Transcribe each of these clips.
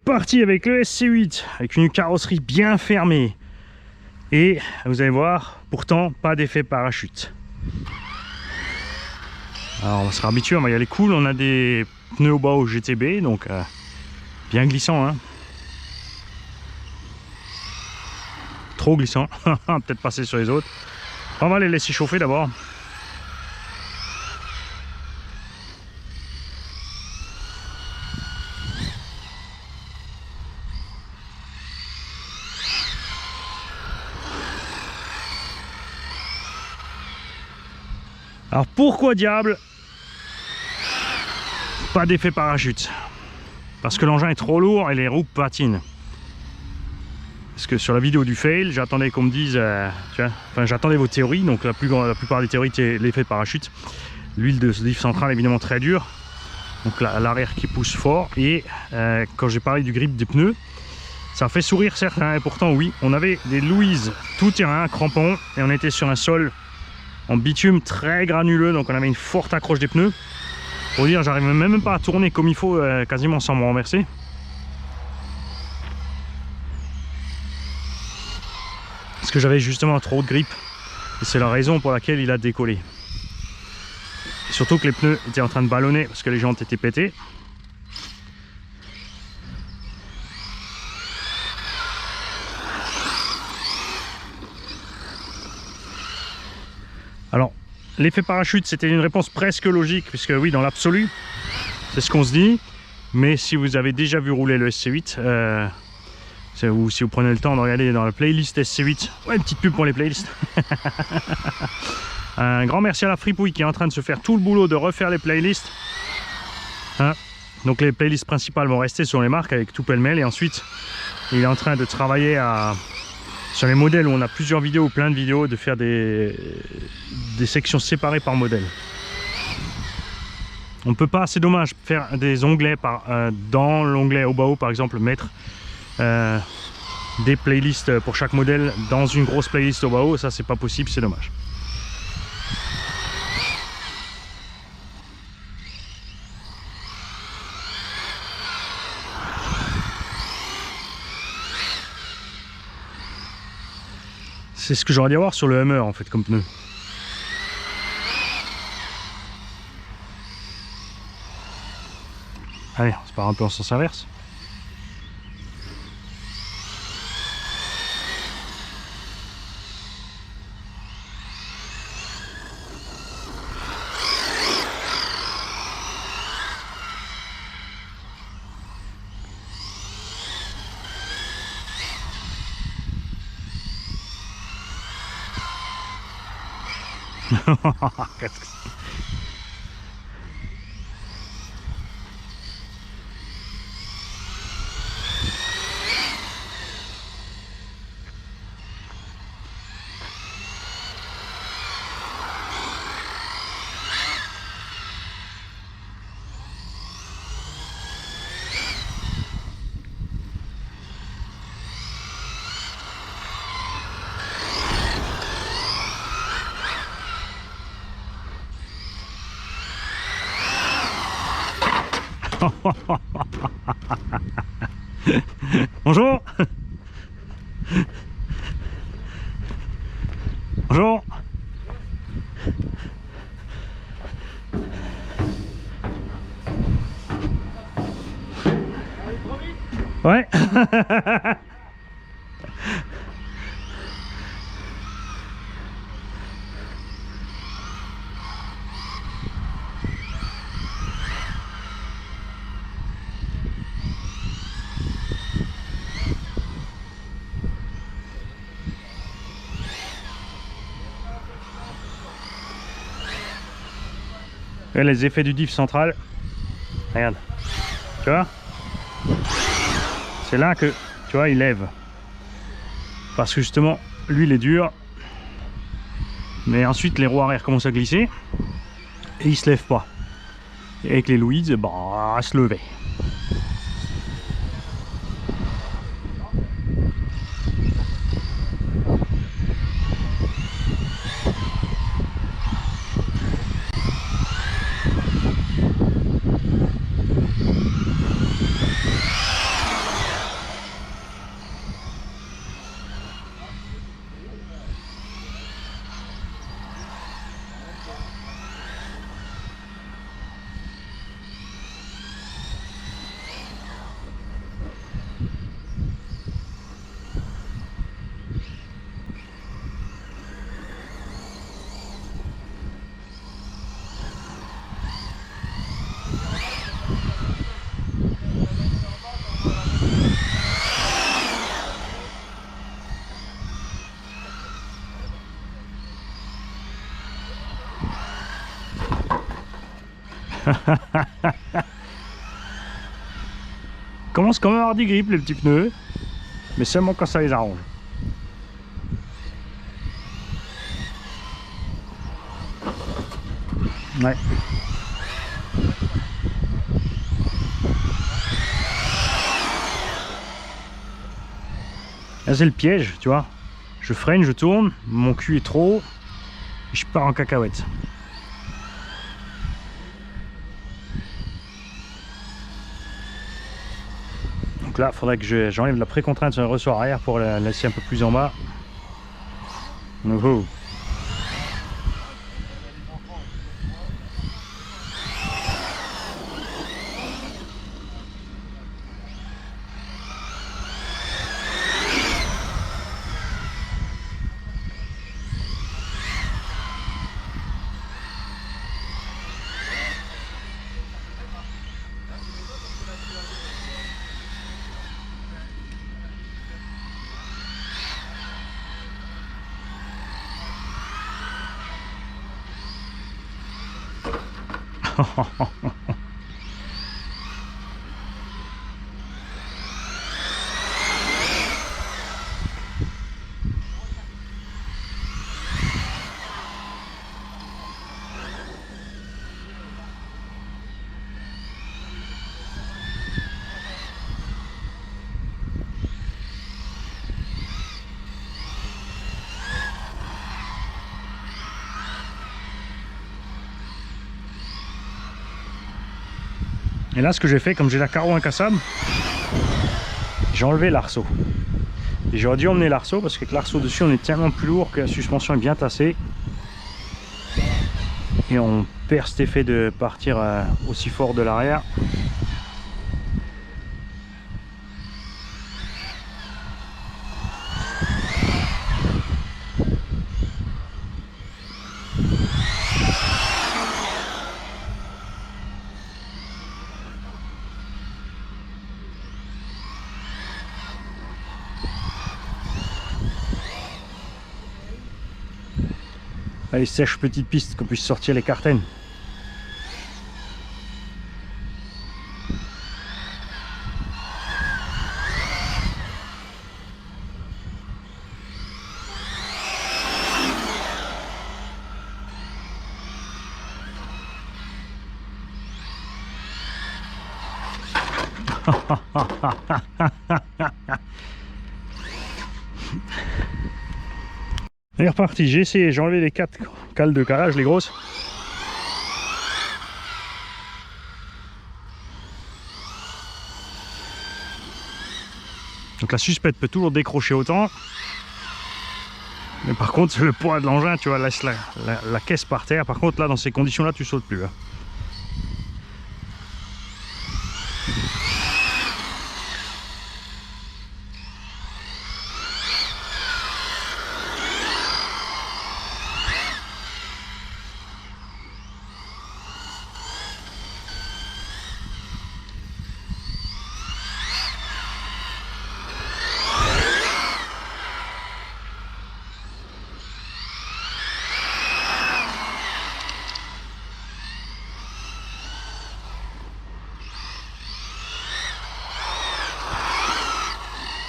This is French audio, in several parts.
parti avec le SC8, avec une carrosserie bien fermée. Et vous allez voir, pourtant, pas d'effet parachute. Alors on sera habitué, on va y aller cool. On a des pneus au bas au GTB, donc bien glissant. Hein. Trop glissant, peut-être passer sur les autres. On va les laisser chauffer d'abord. Alors pourquoi diable pas d'effet parachute? Parce que l'engin est trop lourd et les roues patinent. Parce que sur la vidéo du fail, j'attendais qu'on me dise, j'attendais vos théories. Donc la plupart des théories étaient l'effet parachute. L'huile de diff centrale évidemment très dure. Donc l'arrière qui pousse fort. Et quand j'ai parlé du grip des pneus, ça fait sourire certains. Et pourtant oui, on avait des Louise tout terrain, crampons. Et on était sur un sol en bitume très granuleux, donc on avait une forte accroche des pneus. Pour dire, j'arrive même pas à tourner comme il faut, quasiment sans me renverser. Parce que j'avais justement trop de grip. Et c'est la raison pour laquelle il a décollé. Et surtout que les pneus étaient en train de ballonner parce que les jantes étaient pétées. Alors, l'effet parachute, c'était une réponse presque logique, puisque oui, dans l'absolu, c'est ce qu'on se dit. Mais si vous avez déjà vu rouler le SC8, ou si vous prenez le temps de regarder dans la playlist SC8, ouais, une petite pub pour les playlists. Un grand merci à la Fripouille qui est en train de se faire tout le boulot de refaire les playlists. Hein, donc les playlists principales vont rester sur les marques avec tout pêle-mêle. Et ensuite, il est en train de travailler sur les modèles où on a plusieurs vidéos, plein de vidéos, de faire des sections séparées par modèle. On ne peut pas, c'est dommage, faire des onglets dans l'onglet Obao par exemple, mettre des playlists pour chaque modèle dans une grosse playlist Obao, ça c'est pas possible, c'est dommage. C'est ce que j'aurais dû avoir sur le Hummer en fait comme pneu. Allez, on se part un peu en sens inverse. Bonjour. Bonjour. Ouais. Et les effets du diff central, regarde, tu vois, c'est là que, tu vois, il lève, parce que justement, l'huile est dure, mais ensuite les roues arrière commencent à glisser, et il se lève pas, et avec les Louise, bah, se lever. Commence quand même à avoir des grippes les petits pneus, mais seulement quand ça les arrange. Ouais. Là c'est le piège, tu vois. Je freine, je tourne, mon cul est trop haut, et je pars en cacahuète. Donc là, il faudrait que j'enlève la précontrainte sur le ressort arrière pour la laisser un peu plus en bas. Oh. Et là, ce que j'ai fait, comme j'ai la carreau incassable, j'ai enlevé l'arceau. Et j'aurais dû emmener l'arceau parce que l'arceau dessus, on est tellement plus lourd que la suspension est bien tassée. Et on perd cet effet de partir aussi fort de l'arrière. Allez, sèche petite piste qu'on puisse sortir les cartaines. Elle est reparti, j'ai essayé, j'ai enlevé les 4 cales de carrelage, les grosses. Donc la suspette peut toujours décrocher autant. Mais par contre, le poids de l'engin, tu vois, laisse la caisse par terre. Par contre, là, dans ces conditions-là, tu sautes plus. Hein.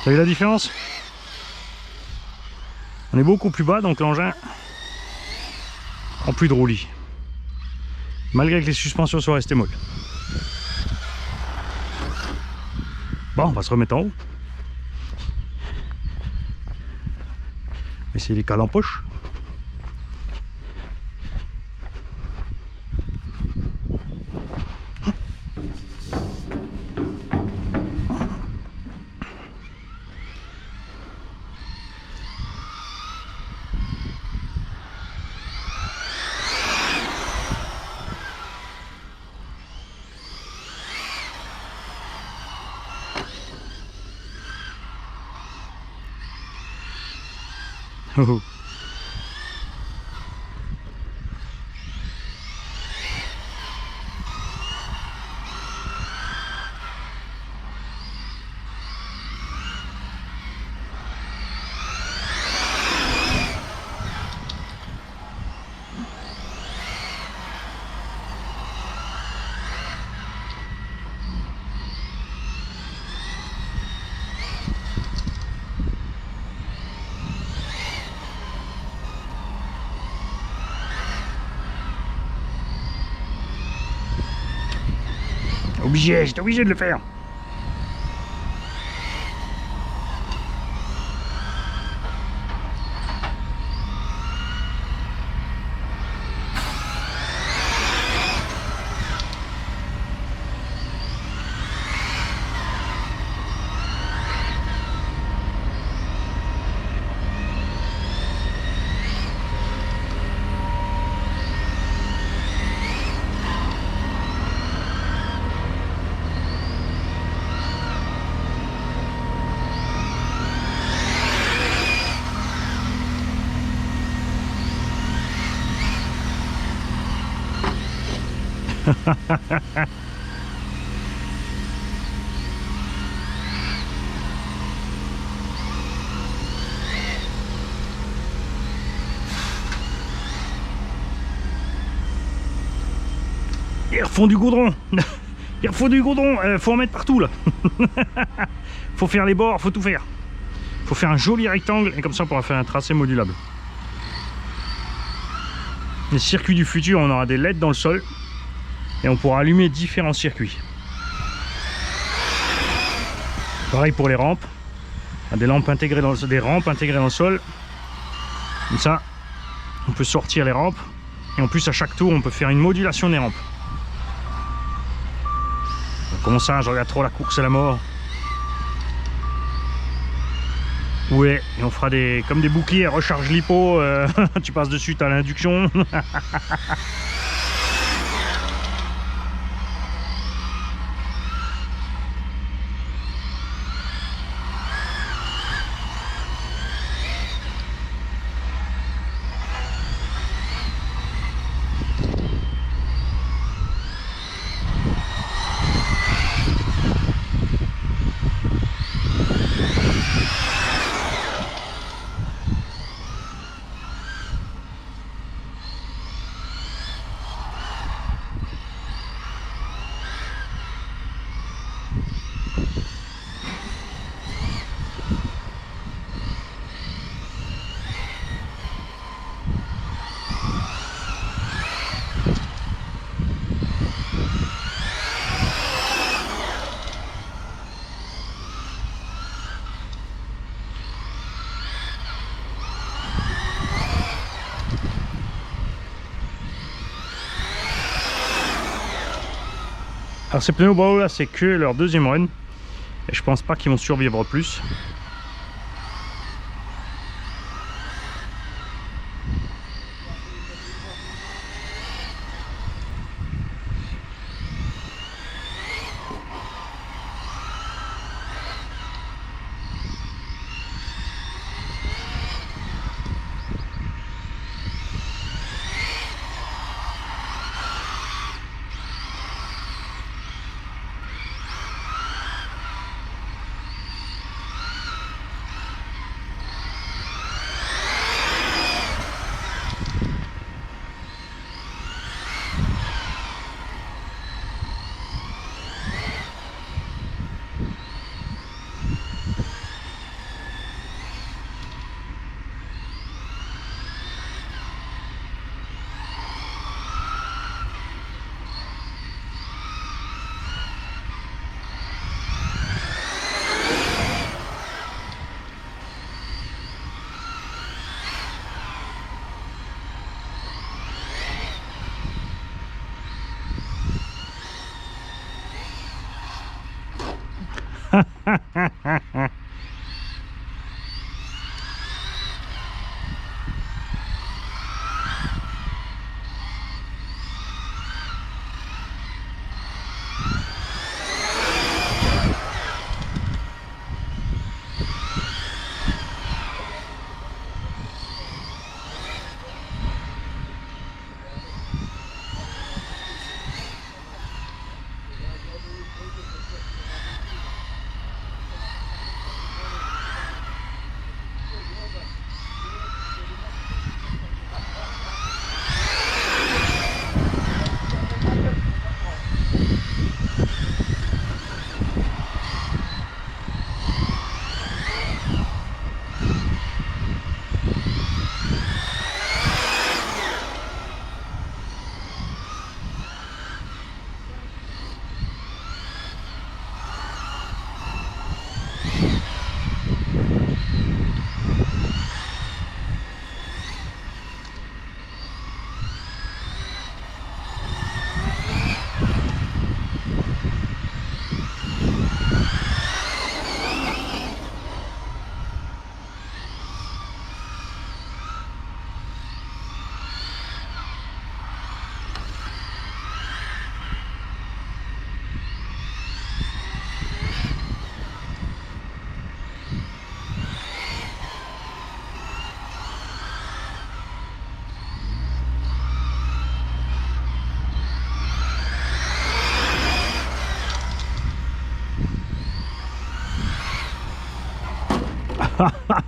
T'as vu la différence? On est beaucoup plus bas, donc l'engin en plus de roulis. Malgré que les suspensions soient restées molles. Bon, on va se remettre en haut. Essayer les cales en poche. Oh. J'étais obligé de le faire. Il refond du goudron. Il refond du goudron. Faut en mettre partout là. Faut faire les bords, faut tout faire. Faut faire un joli rectangle et comme ça on pourra faire un tracé modulable. Les circuits du futur, on aura des LED dans le sol et on pourra allumer différents circuits. Pareil pour les rampes. Des lampes intégrées dans des rampes intégrées dans le sol. Comme ça, on peut sortir les rampes et en plus à chaque tour on peut faire une modulation des rampes. Comment ça, je regarde trop la course à la mort. Ouais, et on fera comme des boucliers, recharge l'hippo, tu passes dessus, t'as l'induction. Alors ces pneus Bravo là, c'est que leur deuxième run et je pense pas qu'ils vont survivre plus.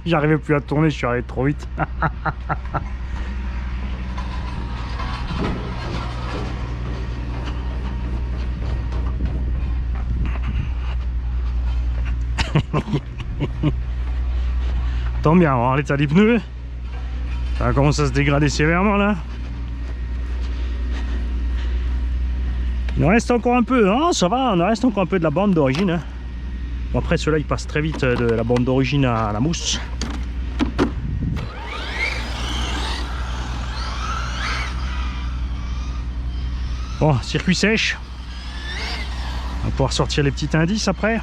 J'arrivais plus à tourner, je suis arrivé trop vite. Tant bien, on va voir l'état des pneus. Ça commence à se dégrader sévèrement là. Il nous reste encore un peu, hein, ça va, il nous reste encore un peu de la bande d'origine. Hein. Bon, après ceux-là ils passent très vite de la bande d'origine à la mousse. Bon, circuit sèche. On va pouvoir sortir les petits indices après.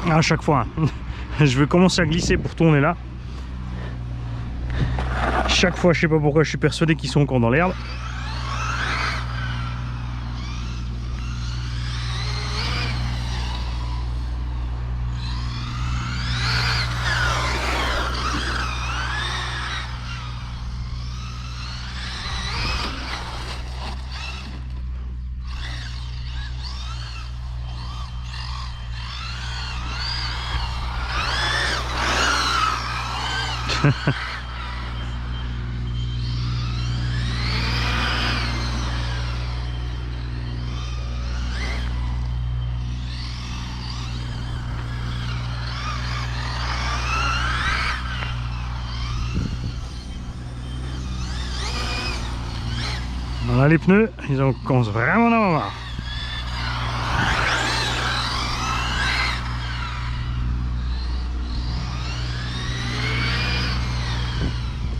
À chaque fois, hein. Je vais commencer à glisser pour tourner là. Chaque fois, je sais pas pourquoi, je suis persuadé qu'ils sont encore dans l'herbe. Là, les pneus, ils en commencent vraiment à en avoir marre.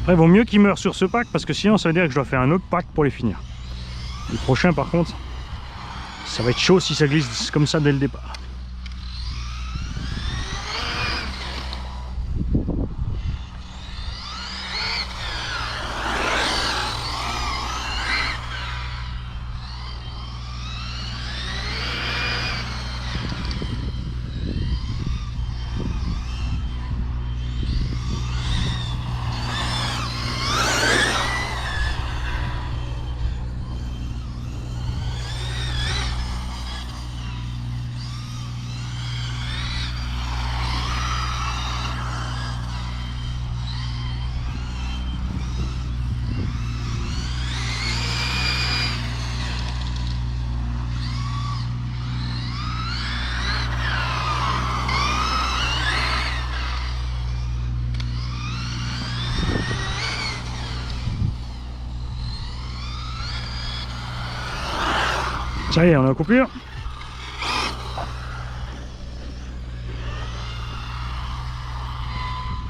Après, il vaut mieux qu'ils meurent sur ce pack parce que sinon ça veut dire que je dois faire un autre pack pour les finir. Le prochain par contre, ça va être chaud si ça glisse comme ça dès le départ. Ça y est, on a la coupure.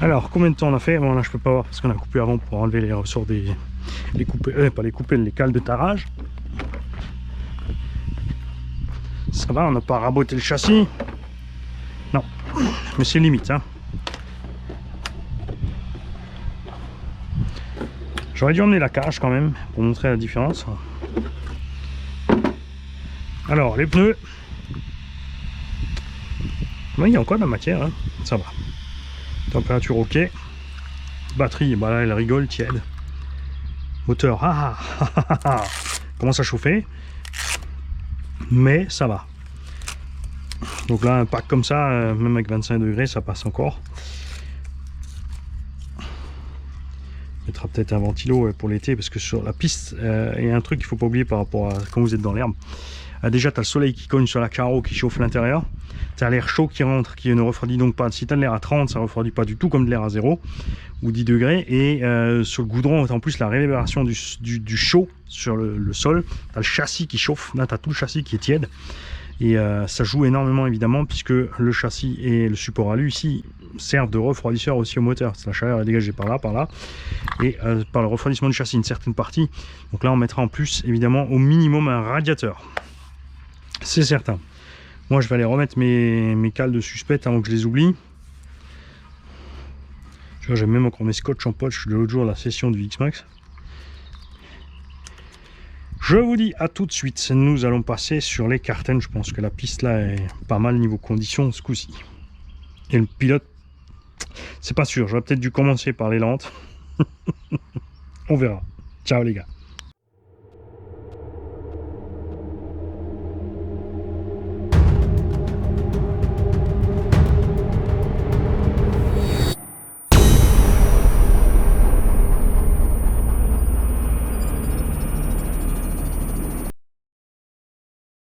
Alors, combien de temps on a fait? Bon, là, je peux pas voir parce qu'on a coupé avant pour enlever les ressorts des... pas les couper, les cales de tarage. Ça va, on n'a pas raboté le châssis. Non, mais c'est limite, hein. J'aurais dû emmener la cage quand même pour montrer la différence. Alors, les pneus. Oui, il y a encore de la matière, hein. Ça va. Température ok. Batterie, bah là elle rigole, tiède. Moteur, commence à chauffer. Mais ça va. Donc là, un pack comme ça, même avec 25 degrés, ça passe encore. On mettra peut-être un ventilo pour l'été, parce que sur la piste, il y a un truc qu'il ne faut pas oublier par rapport à quand vous êtes dans l'herbe. Déjà, tu as le soleil qui cogne sur la carreau, qui chauffe l'intérieur. Tu as l'air chaud qui rentre, qui ne refroidit donc pas. Si tu as de l'air à 30, ça ne refroidit pas du tout comme de l'air à 0 ou 10 degrés. Et sur le goudron, en plus, la réverbération du chaud sur le sol. Tu as le châssis qui chauffe. Là, tu as tout le châssis qui est tiède. Et ça joue énormément, évidemment, puisque le châssis et le support alu ici servent de refroidisseur aussi au moteur. La chaleur est dégagée par là. Et par le refroidissement du châssis, une certaine partie. Donc là, on mettra en plus, évidemment, au minimum un radiateur. C'est certain. Moi, je vais aller remettre mes cales de suspect avant que je les oublie. Tu vois, j'ai même encore mes scotch en poche de l'autre jour, la session du X-Max. Je vous dis à tout de suite. Nous allons passer sur les Carten. Je pense que la piste là est pas mal niveau conditions ce coup-ci. Et le pilote, c'est pas sûr. J'aurais peut-être dû commencer par les lentes. On verra. Ciao les gars.